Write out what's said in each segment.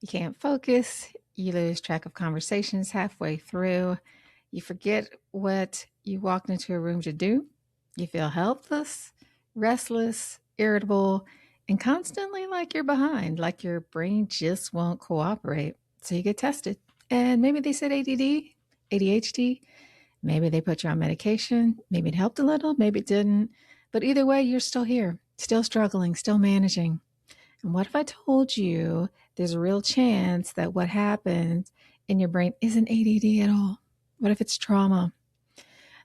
You can't focus. You lose track of conversations halfway through. You forget what you walked into a room to do. You feel helpless, restless, irritable, and constantly like you're behind, like your brain just won't cooperate. So you get tested. And maybe they said ADD, ADHD. Maybe they put you on medication. Maybe it helped a little. Maybe it didn't. But either way, you're still here, still struggling, still managing. And what if I told you there's a real chance that what happened in your brain isn't ADD at all? What if it's trauma?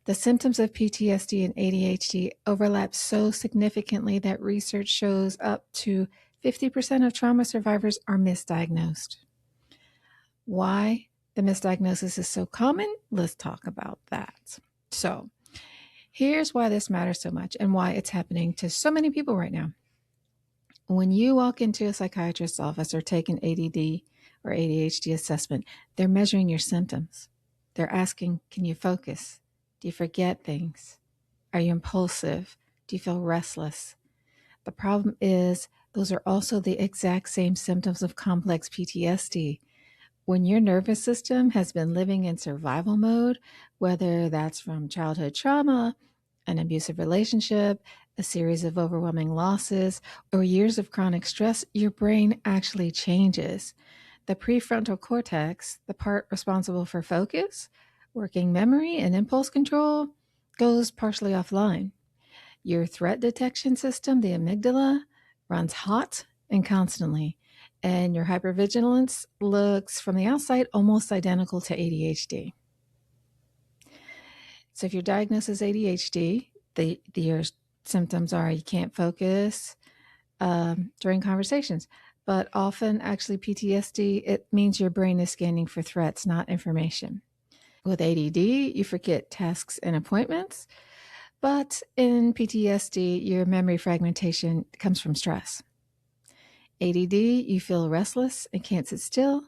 The symptoms of PTSD and ADHD overlap so significantly that research shows up to 50% of trauma survivors are misdiagnosed. Why the misdiagnosis is so common? Let's talk about that. So, here's why this matters so much and why it's happening to so many people right now. When you walk into a psychiatrist's office or take an ADD or ADHD assessment, they're measuring your symptoms. They're asking, can you focus? Do you forget things? Are you impulsive? Do you feel restless? The problem is those are also the exact same symptoms of complex PTSD. When your nervous system has been living in survival mode, whether that's from childhood trauma, an abusive relationship, a series of overwhelming losses, or years of chronic stress, your brain actually changes. The prefrontal cortex, the part responsible for focus, working memory, and impulse control, goes partially offline. Your threat detection system, the amygdala, runs hot and constantly, and your hypervigilance looks from the outside almost identical to ADHD. So if you're diagnosed as ADHD, your symptoms are you can't focus during conversations. But often, actually, PTSD, it means your brain is scanning for threats, not information. With ADD, you forget tasks and appointments. But in PTSD, your memory fragmentation comes from stress. ADD, you feel restless and can't sit still.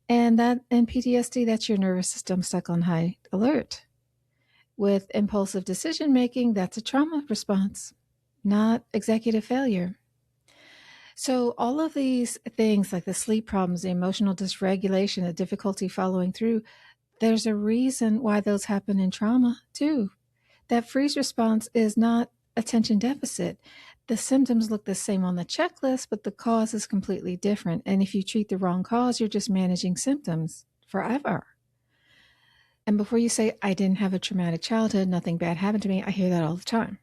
And that in PTSD, that's your nervous system stuck on high alert. With impulsive decision making, that's a trauma response, not executive failure. So, all of these things like the sleep problems, the emotional dysregulation, the difficulty following through, there's a reason why those happen in trauma too. That freeze response is not attention deficit. The symptoms look the same on the checklist, but the cause is completely different. And if you treat the wrong cause, you're just managing symptoms forever. And before you say, I didn't have a traumatic childhood, nothing bad happened to me, I hear that all the time.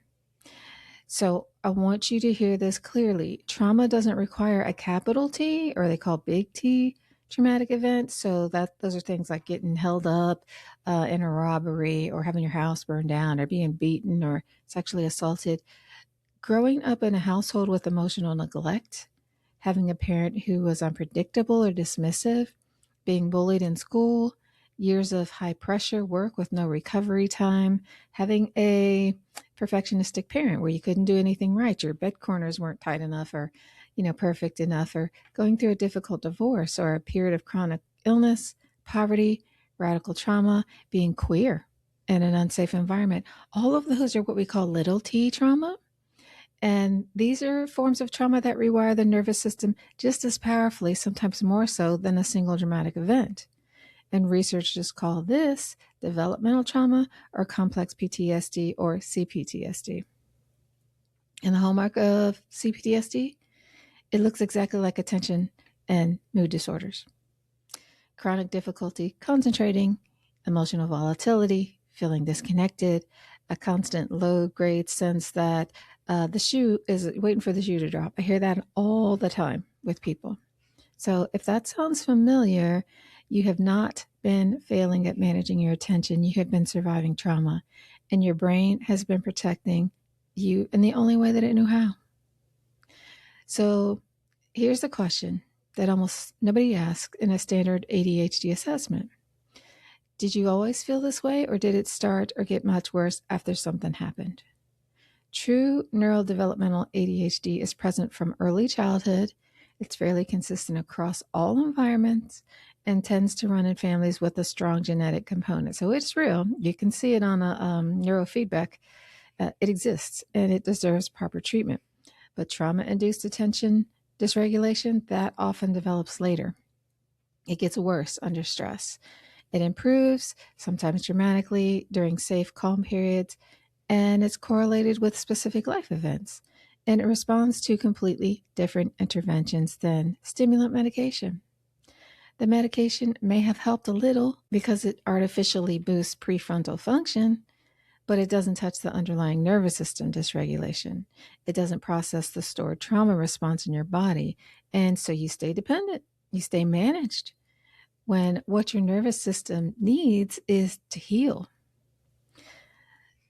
So I want you to hear this clearly. Trauma doesn't require a capital T, or they call big T, traumatic events. So that those are things like getting held up in a robbery, or having your house burned down, or being beaten or sexually assaulted. Growing up in a household with emotional neglect, having a parent who was unpredictable or dismissive, being bullied in school, years of high pressure work with no recovery time, having a perfectionistic parent where you couldn't do anything right, your bed corners weren't tight enough or, perfect enough, or going through a difficult divorce or a period of chronic illness, poverty, radical trauma, being queer in an unsafe environment. All of those are what we call little t trauma. And these are forms of trauma that rewire the nervous system just as powerfully, sometimes more so than a single dramatic event. And researchers call this developmental trauma or complex PTSD or C-PTSD. And the hallmark of C-PTSD, it looks exactly like attention and mood disorders. Chronic difficulty concentrating, emotional volatility, feeling disconnected, a constant low grade sense that the shoe is waiting for the shoe to drop. I hear that all the time with people. So if that sounds familiar, you have not been failing at managing your attention. You have been surviving trauma, and your brain has been protecting you in the only way that it knew how. So here's the question that almost nobody asks in a standard ADHD assessment. Did you always feel this way, or did it start or get much worse after something happened? True neurodevelopmental ADHD is present from early childhood. It's fairly consistent across all environments and tends to run in families with a strong genetic component. So it's real. You can see it on a neurofeedback. It exists and it deserves proper treatment. But trauma-induced attention dysregulation, that often develops later. It gets worse under stress. It improves, sometimes dramatically, during safe, calm periods, and it's correlated with specific life events. And it responds to completely different interventions than stimulant medication. The medication may have helped a little because it artificially boosts prefrontal function, but it doesn't touch the underlying nervous system dysregulation. It doesn't process the stored trauma response in your body. And so you stay dependent, you stay managed when what your nervous system needs is to heal.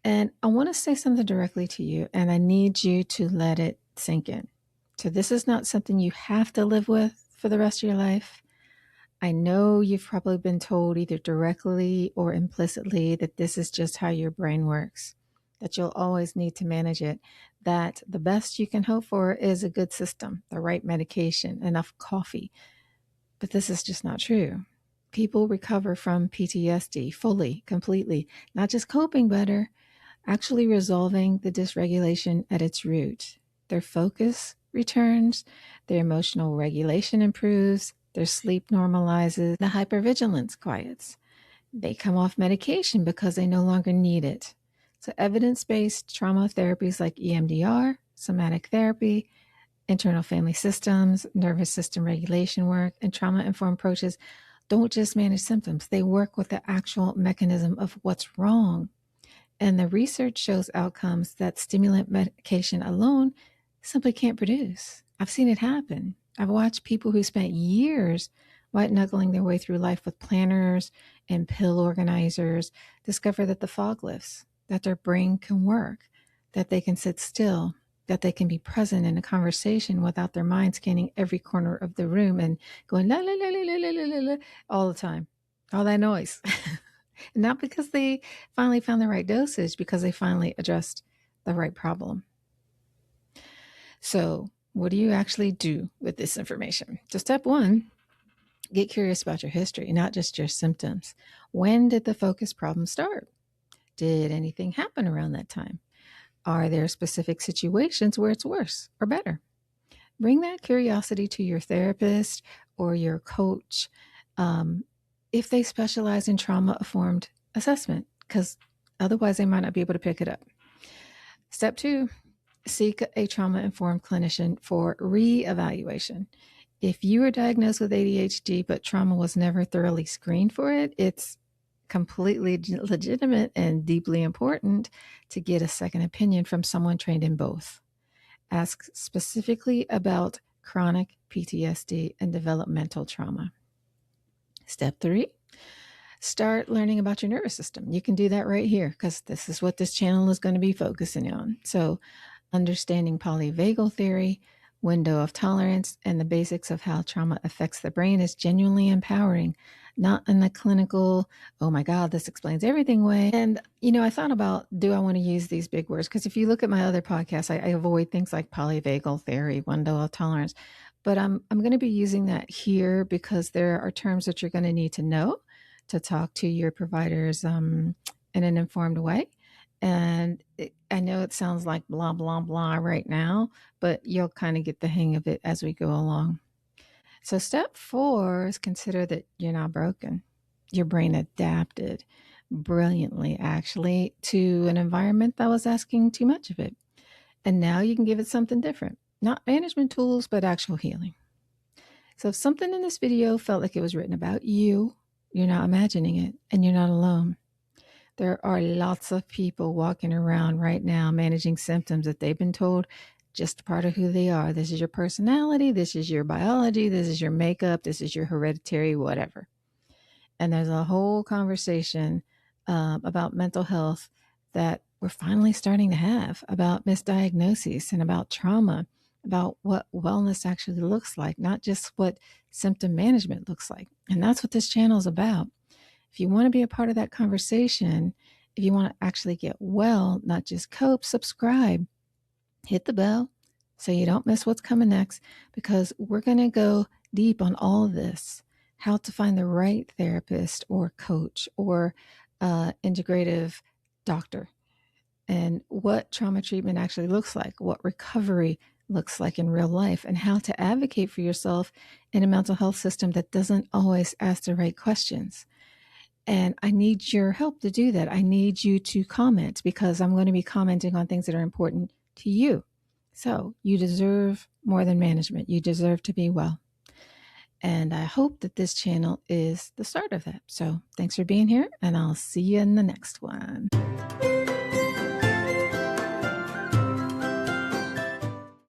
And I want to say something directly to you, and I need you to let it sink in. So, this is not something you have to live with for the rest of your life. I know you've probably been told either directly or implicitly that this is just how your brain works, that you'll always need to manage it, that the best you can hope for is a good system, the right medication, enough coffee. But this is just not true. People recover from PTSD fully, completely, not just coping better, actually resolving the dysregulation at its root. Their focus returns, their emotional regulation improves, their sleep normalizes, the hypervigilance quiets. They come off medication because they no longer need it. So evidence-based trauma therapies like EMDR, somatic therapy, internal family systems, nervous system regulation work, and trauma-informed approaches don't just manage symptoms. They work with the actual mechanism of what's wrong. And the research shows outcomes that stimulant medication alone simply can't produce. I've seen it happen. I've watched people who spent years white knuckling their way through life with planners and pill organizers discover that the fog lifts, that their brain can work, that they can sit still, that they can be present in a conversation without their mind scanning every corner of the room and going la la la la la la la la all the time, all that noise. Not because they finally found the right dosage, because they finally addressed the right problem. So, what do you actually do with this information? So, step one, get curious about your history, not just your symptoms. When did the focus problem start? Did anything happen around that time? Are there specific situations where it's worse or better? Bring that curiosity to your therapist or your coach if they specialize in trauma-informed assessment, because otherwise they might not be able to pick it up. Step two, seek a trauma-informed clinician for reevaluation. If you were diagnosed with ADHD, but trauma was never thoroughly screened for it, it's completely legitimate and deeply important to get a second opinion from someone trained in both. Ask specifically about chronic PTSD and developmental trauma. Step three, start learning about your nervous system. You can do that right here because this is what this channel is going to be focusing on. So, understanding polyvagal theory, window of tolerance, and the basics of how trauma affects the brain is genuinely empowering, not in the clinical, oh my God, this explains everything way. And, I thought about, do I want to use these big words? Because if you look at my other podcasts, I avoid things like polyvagal theory, window of tolerance. But I'm going to be using that here because there are terms that you're going to need to know to talk to your providers in an informed way. And I know it sounds like blah, blah, blah right now, but you'll kind of get the hang of it as we go along. So step 4 is consider that you're not broken. Your brain adapted brilliantly, actually, to an environment that was asking too much of it. And now you can give it something different. Not management tools, but actual healing. So if something in this video felt like it was written about you, you're not imagining it, and you're not alone. There are lots of people walking around right now managing symptoms that they've been told just part of who they are. This is your personality. This is your biology. This is your makeup. This is your hereditary, whatever. And there's a whole conversation about mental health that we're finally starting to have about misdiagnoses and about trauma, about what wellness actually looks like, not just what symptom management looks like. And that's what this channel is about. If you want to be a part of that conversation, if you want to actually get well, not just cope, subscribe, hit the bell so you don't miss what's coming next, because we're going to go deep on all of this, how to find the right therapist or coach or integrative doctor, and what trauma treatment actually looks like, what recovery looks like in real life and how to advocate for yourself in a mental health system that doesn't always ask the right questions. And I need your help to do that. I need you to comment because I'm going to be commenting on things that are important to you. So you deserve more than management. You deserve to be well. And I hope that this channel is the start of that. So thanks for being here, and I'll see you in the next one.